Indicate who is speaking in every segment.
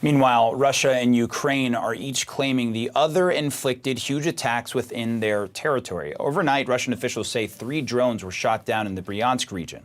Speaker 1: Meanwhile, Russia and Ukraine are each claiming the other inflicted huge attacks within their territory. Overnight, Russian officials say 3 drones were shot down in the Bryansk region.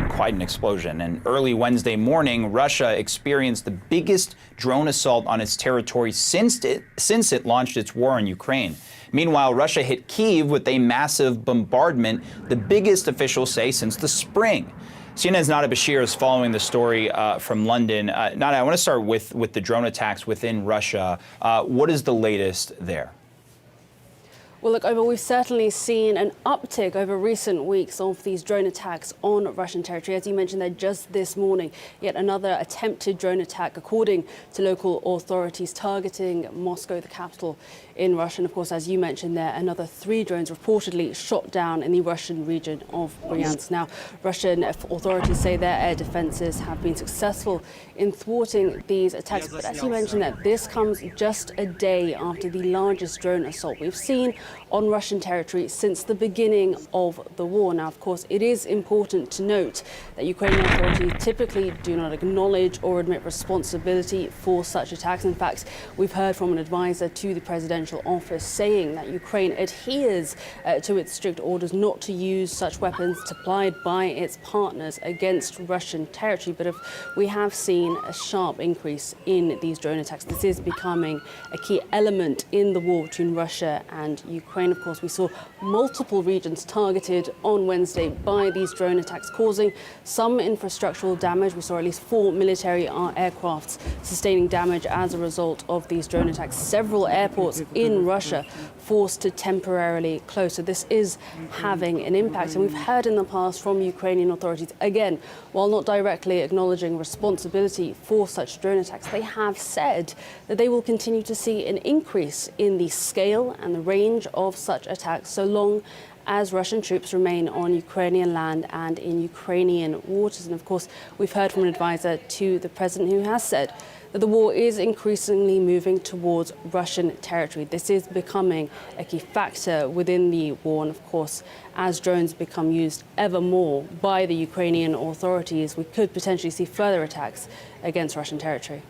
Speaker 1: Quite an explosion. And early Wednesday morning, Russia experienced the biggest drone assault on its territory since it launched its war in Ukraine. Meanwhile, Russia hit Kyiv with a massive bombardment, the biggest officials say since the spring. CNN's Nada Bashir is following the story from London. Nada, I want to start with the drone attacks within Russia. What is the latest there?
Speaker 2: Well, look, Omar, we've certainly seen an uptick over recent weeks of these drone attacks on Russian territory. As you mentioned there just this morning, yet another attempted drone attack, according to local authorities, targeting Moscow, the capital in Russia. And of course, as you mentioned there, another 3 drones reportedly shot down in the Russian region of Bryansk. Now, Russian authorities say their air defences have been successful in thwarting these attacks. But as you mentioned that this comes just a day after the largest drone assault we've seen on Russian territory since the beginning of the war. Now, of course, it is important to note that Ukrainian authorities typically do not acknowledge or admit responsibility for such attacks. In fact, we've heard from an advisor to the presidential office saying that Ukraine adheres to its strict orders not to use such weapons supplied by its partners against Russian territory. But we have seen a sharp increase in these drone attacks. This is becoming a key element in the war between Russia and Ukraine. Of course, we saw multiple regions targeted on Wednesday by these drone attacks, causing some infrastructural damage. We saw at least 4 military aircrafts sustaining damage as a result of these drone attacks. Several airports in Russia forced to temporarily close. So this is having an impact. And we've heard in the past from Ukrainian authorities, again, while not directly acknowledging responsibility for such drone attacks, they have said that they will continue to see an increase in the scale and the range of such attacks so long as Russian troops remain on Ukrainian land and in Ukrainian waters. And of course, we've heard from an advisor to the president who has said that the war is increasingly moving towards Russian territory. This is becoming a key factor within the war. And of course, as drones become used ever more by the Ukrainian authorities, we could potentially see further attacks against Russian territory.